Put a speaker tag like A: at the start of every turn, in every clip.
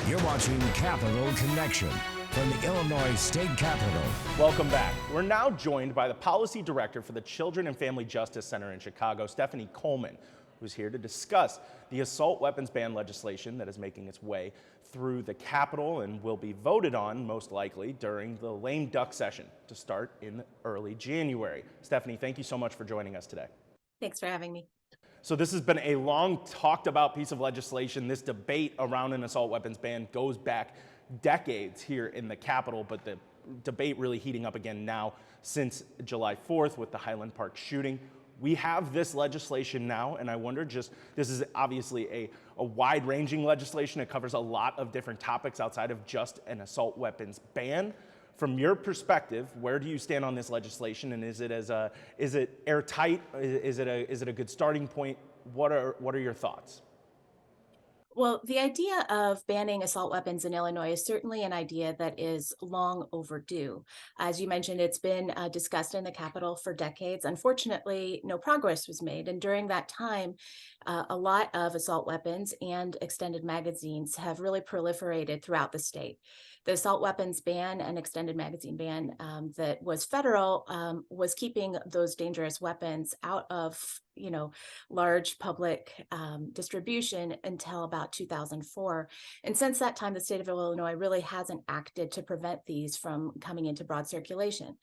A: You're watching Capital Connection from the Illinois State Capitol.
B: Welcome back. We're now joined by the Policy Director for the Children and Family Justice Center in Chicago, Stephanie Coleman, who's here to discuss the assault weapons ban legislation that is making its way through the Capitol and will be voted on, most likely, during the lame duck session to start in early January. Stephanie, thank you so much for joining us today.
C: Thanks for having me.
B: So this has been a long talked about piece of legislation. This debate around an assault weapons ban goes back decades here in the Capitol, but the debate really heating up again now since July 4th with the Highland Park shooting. We have this legislation now, and I wonder this is obviously a wide-ranging legislation. It covers a lot of different topics outside of just an assault weapons ban. From your perspective, where do you stand on this legislation, and is it airtight? Is it a good starting point? What are your thoughts?
C: Well, the idea of banning assault weapons in Illinois is certainly an idea that is long overdue. As you mentioned, it's been discussed in the Capitol for decades. Unfortunately, no progress was made. And during that time, a lot of assault weapons and extended magazines have really proliferated throughout the state. The assault weapons ban and extended magazine ban that was federal was keeping those dangerous weapons out of large public distribution until about 2004. And since that time, the state of Illinois really hasn't acted to prevent these from coming into broad circulation.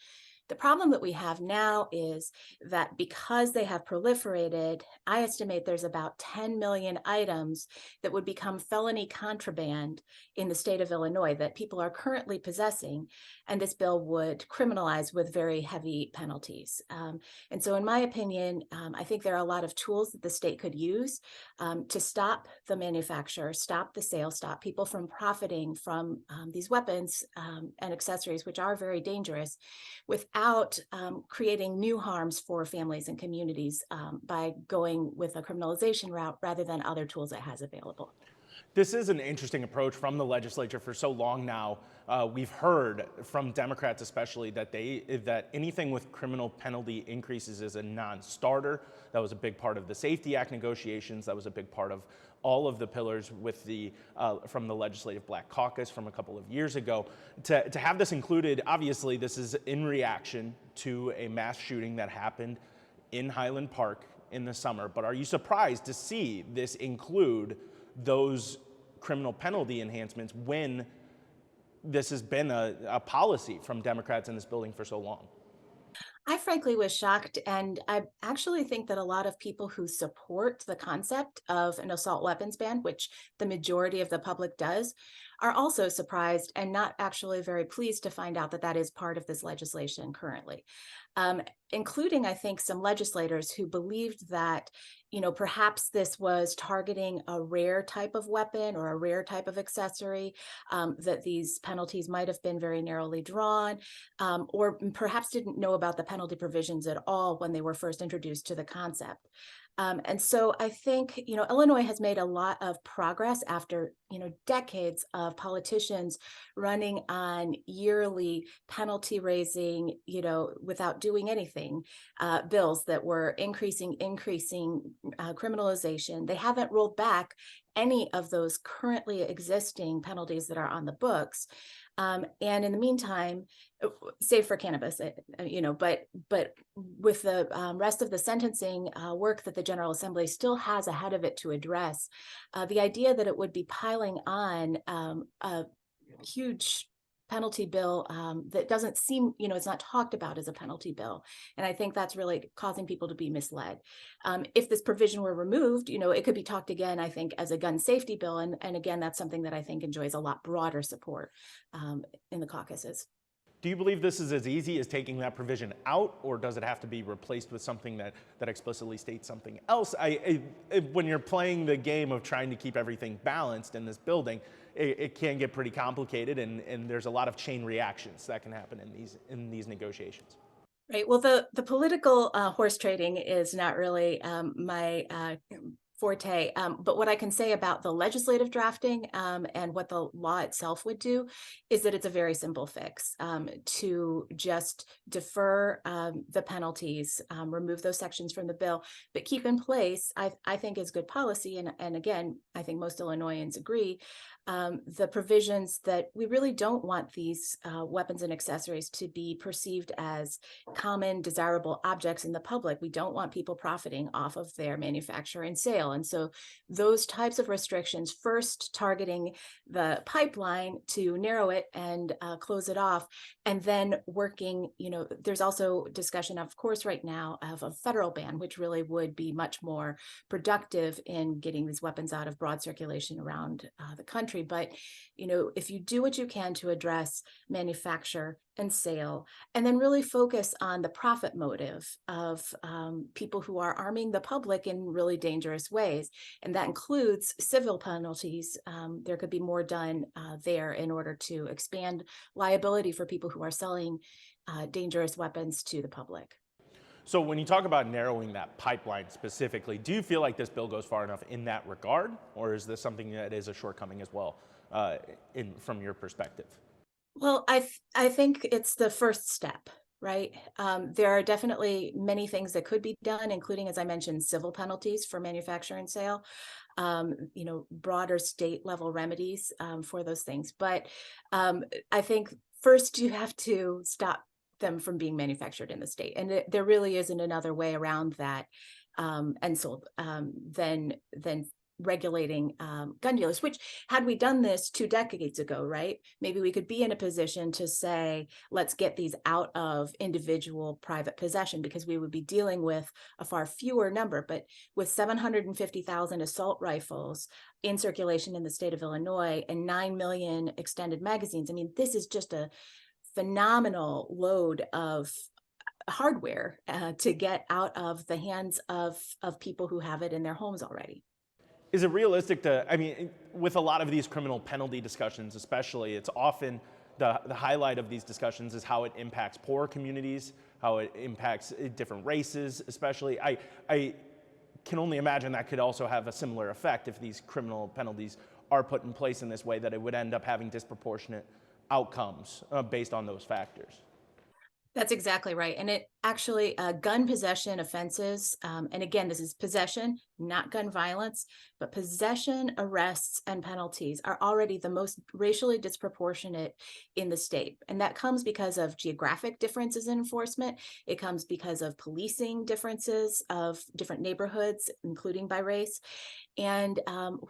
C: The problem that we have now is that because they have proliferated, I estimate there's about 10 million items that would become felony contraband in the state of Illinois that people are currently possessing, and this bill would criminalize with very heavy penalties. And so in my opinion, I think there are a lot of tools that the state could use to stop the manufacture, stop the sale, stop people from profiting from these weapons and accessories, which are very dangerous, without creating new harms for families and communities by going with a criminalization route rather than other tools it has available.
B: This is an interesting approach from the legislature for so long now. We've heard from Democrats especially that anything with criminal penalty increases is a non-starter. That was a big part of the SAFETY Act negotiations. That was a big part of all of the pillars with from the Legislative Black Caucus from a couple of years ago. To have this included, obviously this is in reaction to a mass shooting that happened in Highland Park in the summer. But are you surprised to see this include those criminal penalty enhancements when this has been a policy from Democrats in this building for so long?
C: I frankly was shocked, and I actually think that a lot of people who support the concept of an assault weapons ban, which the majority of the public does, are also surprised and not actually very pleased to find out that that is part of this legislation currently, including, I think, some legislators who believed that, perhaps this was targeting a rare type of weapon or a rare type of accessory, that these penalties might have been very narrowly drawn, or perhaps didn't know about the penalty provisions at all when they were first introduced to the concept. And so I think, Illinois has made a lot of progress after, decades of politicians running on yearly penalty raising, without doing anything, bills that were increasing criminalization. They haven't rolled back any of those currently existing penalties that are on the books. And in the meantime, save for cannabis, but with the rest of the sentencing work that the General Assembly still has ahead of it to address, the idea that it would be piling on a huge penalty bill that doesn't seem, it's not talked about as a penalty bill. And I think that's really causing people to be misled. If this provision were removed, it could be talked again, I think, as a gun safety bill. And again, that's something that I think enjoys a lot broader support in the caucuses.
B: Do you believe this is as easy as taking that provision out, or does it have to be replaced with something that explicitly states something else? When you're playing the game of trying to keep everything balanced in this building, it can get pretty complicated, and there's a lot of chain reactions that can happen in these negotiations.
C: Right. Well, the political horse trading is not really my forte. But what I can say about the legislative drafting and what the law itself would do is that it's a very simple fix to just defer the penalties, remove those sections from the bill, but keep in place, I think is good policy. And again, I think most Illinoisans agree, the provisions that we really don't want these weapons and accessories to be perceived as common, desirable objects in the public. We don't want people profiting off of their manufacture and sale. And so those types of restrictions, first targeting the pipeline to narrow it and close it off, and then working, there's also discussion, of course, right now of a federal ban, which really would be much more productive in getting these weapons out of broad circulation around the country. But, if you do what you can to address manufacture and sale, and then really focus on the profit motive of people who are arming the public in really dangerous ways, and that includes civil penalties, there could be more done there in order to expand liability for people who are selling dangerous weapons to the public.
B: So when you talk about narrowing that pipeline specifically, do you feel like this bill goes far enough in that regard, or is this something that is a shortcoming as well, from your perspective?
C: Well, I think it's the first step, right? There are definitely many things that could be done, including, as I mentioned, civil penalties for manufacture and sale, broader state level remedies for those things. But I think first you have to stop them from being manufactured in the state. And there really isn't another way around that and sold than regulating gun dealers, which had we done this 2 decades ago, right? Maybe we could be in a position to say, let's get these out of individual private possession, because we would be dealing with a far fewer number. But with 750,000 assault rifles in circulation in the state of Illinois and 9 million extended magazines, I mean, this is just a phenomenal load of hardware to get out of the hands of people who have it in their homes already.
B: Is it realistic with a lot of these criminal penalty discussions especially, it's often the highlight of these discussions is how it impacts poor communities, how it impacts different races especially. I can only imagine that could also have a similar effect if these criminal penalties are put in place in this way, that it would end up having disproportionate outcomes based on those factors.
C: That's exactly right. And it actually, gun possession offenses, and again, this is possession, not gun violence, but possession arrests and penalties are already the most racially disproportionate in the state. And that comes because of geographic differences in enforcement. It comes because of policing differences of different neighborhoods, including by race, and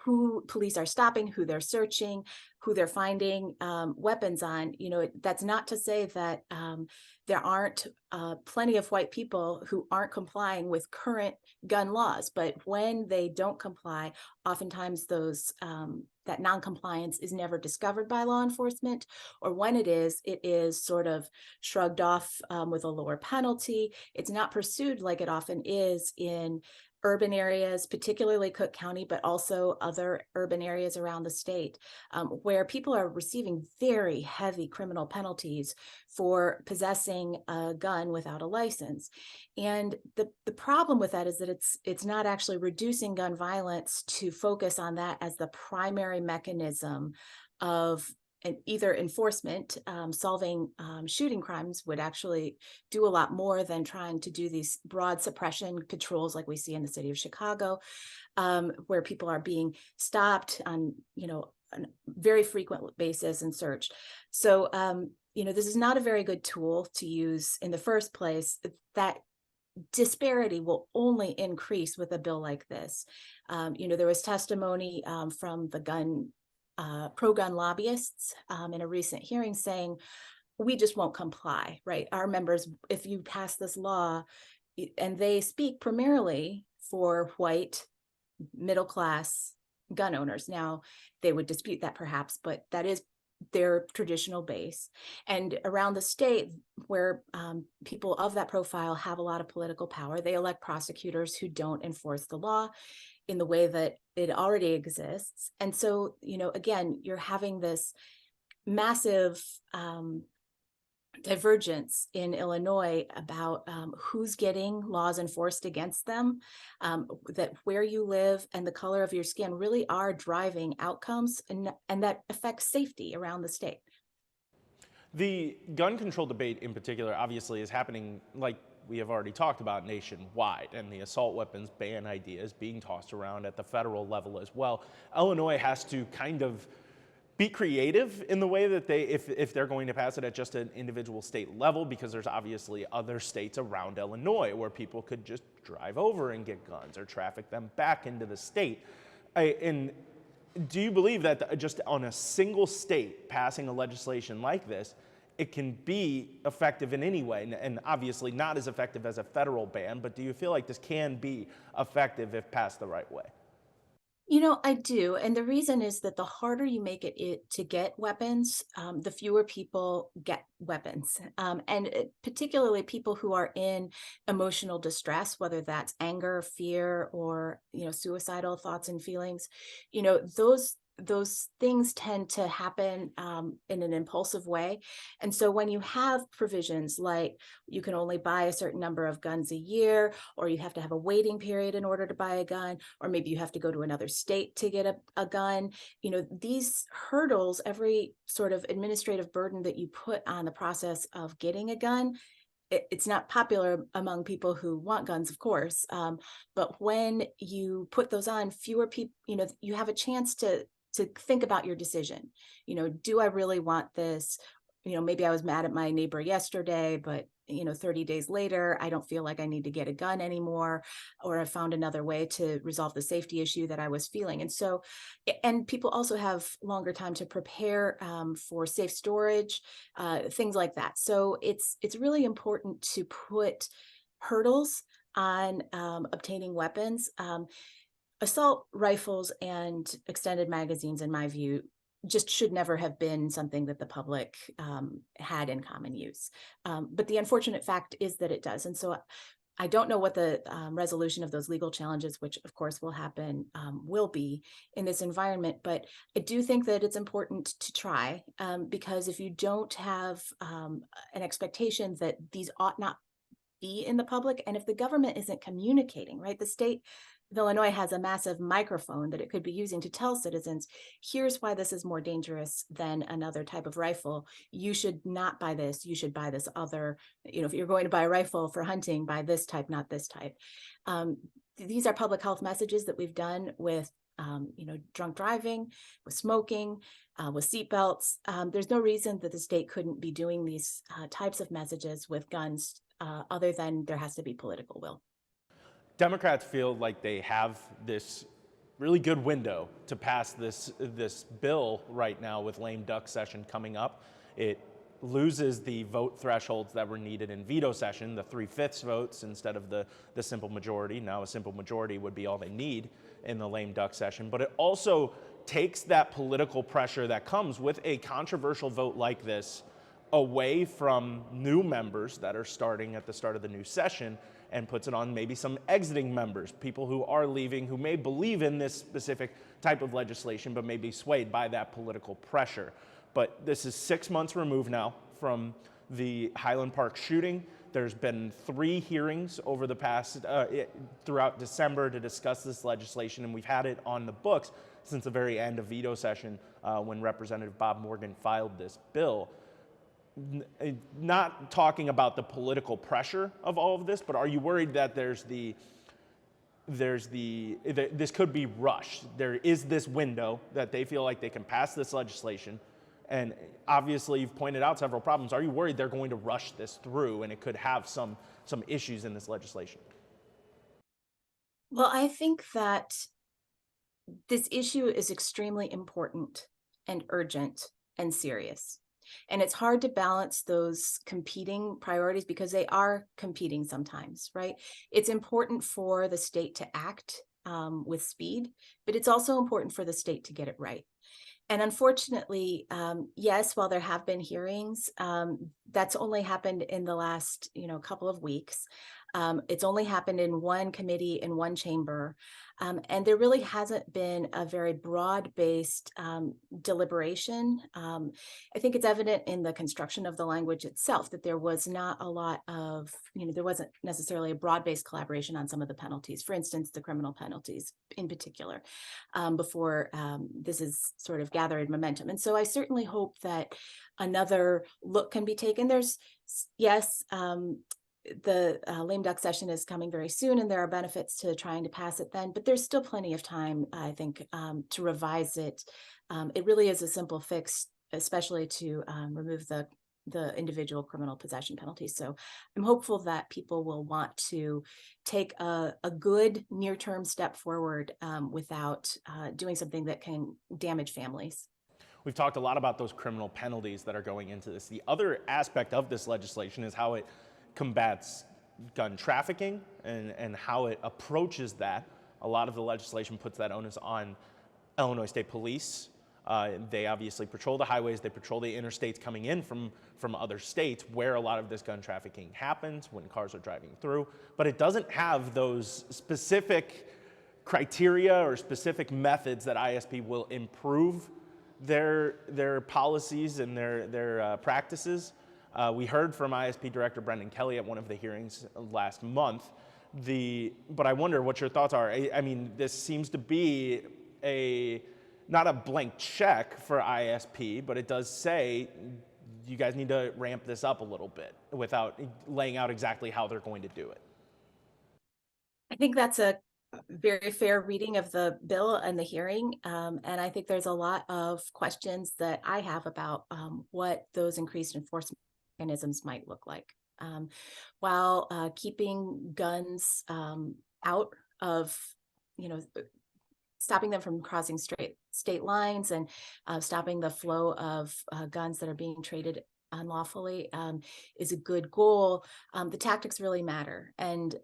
C: who police are stopping, who they're searching, who they're finding weapons on. That's not to say that there aren't plenty of white people who aren't complying with current gun laws, but when they don't comply, oftentimes those that non-compliance is never discovered by law enforcement, or when it is sort of shrugged off with a lower penalty. It's not pursued like it often is in urban areas, particularly Cook County, but also other urban areas around the state, where people are receiving very heavy criminal penalties for possessing a gun without a license. And the problem with that is that it's not actually reducing gun violence to focus on that as the primary mechanism of either enforcement. Solving shooting crimes would actually do a lot more than trying to do these broad suppression patrols like we see in the city of Chicago, where people are being stopped on a very frequent basis and searched. So this is not a very good tool to use in the first place. That disparity will only increase with a bill like this. There was testimony from the pro-gun lobbyists in a recent hearing saying, we just won't comply, right? Our members, if you pass this law, and they speak primarily for white, middle-class gun owners. Now, they would dispute that perhaps, but that is their traditional base. And around the state, where people of that profile have a lot of political power, they elect prosecutors who don't enforce the law in the way that it already exists. And so, again, you're having this massive divergence in Illinois about who's getting laws enforced against them, that where you live and the color of your skin really are driving outcomes, and that affects safety around the state.
B: The gun control debate in particular obviously is happening, like we have already talked about, nationwide, and the assault weapons ban idea is being tossed around at the federal level as well. Illinois has to kind of be creative in the way that if they're going to pass it at just an individual state level, because there's obviously other states around Illinois where people could just drive over and get guns or traffic them back into the state. And do you believe that just on a single state passing a legislation like this, it can be effective in any way? And obviously not as effective as a federal ban, but do you feel like this can be effective if passed the right way?
C: I do. And the reason is that the harder you make it to get weapons, the fewer people get weapons. Particularly people who are in emotional distress, whether that's anger, fear, or, suicidal thoughts and feelings, those things tend to happen in an impulsive way. And so when you have provisions like you can only buy a certain number of guns a year, or you have to have a waiting period in order to buy a gun, or maybe you have to go to another state to get a gun, these hurdles, every sort of administrative burden that you put on the process of getting a gun, it's not popular among people who want guns, of course. But when you put those on, fewer people, you have a chance to think about your decision. Do I really want this? Maybe I was mad at my neighbor yesterday, but 30 days later, I don't feel like I need to get a gun anymore, or I found another way to resolve the safety issue that I was feeling. And people also have longer time to prepare for safe storage, things like that. So it's really important to put hurdles on obtaining weapons. Assault rifles and extended magazines, in my view, just should never have been something that the public had in common use. But the unfortunate fact is that it does. And so I don't know what the resolution of those legal challenges, which of course will happen, will be in this environment. But I do think that it's important to try, because if you don't have an expectation that these ought not be in the public, and if the government isn't communicating, right, the state of Illinois has a massive microphone that it could be using to tell citizens, here's why this is more dangerous than another type of rifle. You should not buy this. You should buy this other, if you're going to buy a rifle for hunting, buy this type, not this type. These are public health messages that we've done with drunk driving, with smoking, with seatbelts. There's no reason that the state couldn't be doing these types of messages with guns, other than there has to be political will.
B: Democrats feel like they have this really good window to pass this bill right now with lame duck session coming up. It loses the vote thresholds that were needed in veto session, the 3/5 votes instead of the simple majority. Now a simple majority would be all they need in the lame duck session. But it also takes that political pressure that comes with a controversial vote like this away from new members that are starting at the start of the new session, and puts it on maybe some exiting members, people who are leaving, who may believe in this specific type of legislation, but may be swayed by that political pressure. But this is 6 months removed now from the Highland Park shooting. There's been 3 hearings over the past, throughout December to discuss this legislation, and we've had it on the books since the very end of veto session when Representative Bob Morgan filed this bill. Not talking about the political pressure of all of this, but are you worried that this could be rushed? There is this window that they feel like they can pass this legislation, and obviously you've pointed out several problems. Are you worried they're going to rush this through and it could have some issues in this legislation?
C: Well, I think that this issue is extremely important and urgent and serious. And it's hard to balance those competing priorities because they are competing sometimes, right? It's important for the state to act with speed, but it's also important for the state to get it right. And unfortunately, yes, while there have been hearings, that's only happened in the last, couple of weeks. It's only happened in one committee in one chamber. And there really hasn't been a very broad-based deliberation. I think it's evident in the construction of the language itself that there was not a lot of, there wasn't necessarily a broad-based collaboration on some of the penalties, for instance, the criminal penalties in particular, before this is sort of gathered momentum. And so I certainly hope that another look can be taken. There's, yes, the lame duck session is coming very soon, and there are benefits to trying to pass it then, but there's still plenty of time, I think, to revise it It really is a simple fix, especially to remove the individual criminal possession penalty. So I'm hopeful that people will want to take a good near-term step forward without doing something that can damage families.
B: We've talked a lot about those criminal penalties that are going into this. The other aspect of this legislation is how it combats gun trafficking and how it approaches that. A lot of the legislation puts that onus on Illinois State Police. They obviously patrol the highways, they patrol the interstates coming in from other states where a lot of this gun trafficking happens when cars are driving through, but it doesn't have those specific criteria or specific methods that ISP will improve their policies and their practices. We heard from ISP Director Brendan Kelly at one of the hearings last month. But I wonder what your thoughts are. I mean, this seems to be not a blank check for ISP, but it does say you guys need to ramp this up a little bit without laying out exactly how they're going to do it.
C: I think that's a very fair reading of the bill and the hearing. And I think there's a lot of questions that I have about what those increased enforcement mechanisms might look like. While keeping guns out of, stopping them from crossing state lines and stopping the flow of guns that are being traded unlawfully is a good goal. The tactics really matter. And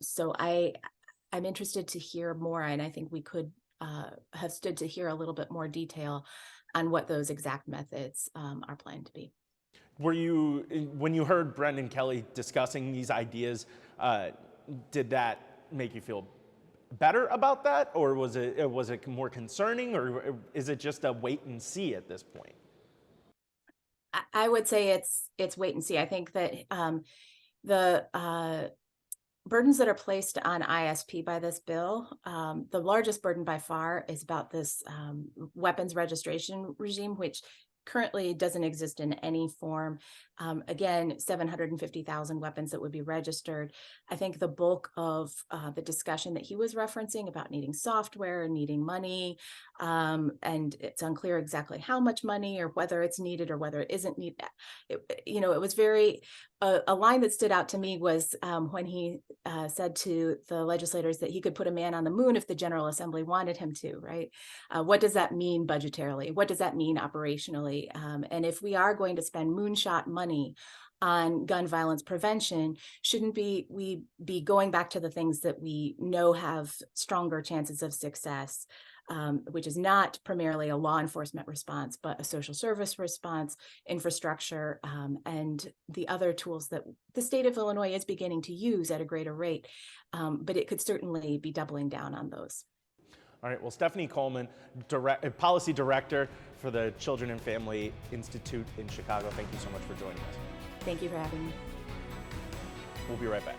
C: so I'm interested to hear more, and I think we could have stood to hear a little bit more detail on what those exact methods are planned to be.
B: When you heard Brendan Kelly discussing these ideas, did that make you feel better about that, or was it more concerning, or is it just a wait and see at this point?
C: I would say it's wait and see. I think that the burdens that are placed on ISP by this bill, the largest burden by far is about this weapons registration regime, which currently doesn't exist in any form. Again, 750,000 weapons that would be registered. I think the bulk of the discussion that he was referencing about needing software and needing money, and it's unclear exactly how much money or whether it's needed or whether it isn't needed. It was very, a line that stood out to me was when he said to the legislators that he could put a man on the moon if the General Assembly wanted him to, right? What does that mean budgetarily? What does that mean operationally? And if we are going to spend moonshot money on gun violence prevention, shouldn't we be going back to the things that we know have stronger chances of success, which is not primarily a law enforcement response, but a social service response, infrastructure, and the other tools that the state of Illinois is beginning to use at a greater rate. But it could certainly be doubling down on those.
B: All right, well, Stephanie Coleman, Policy Director for the Children and Family Institute in Chicago, thank you so much for joining us.
C: Thank you for having me.
B: We'll be right back.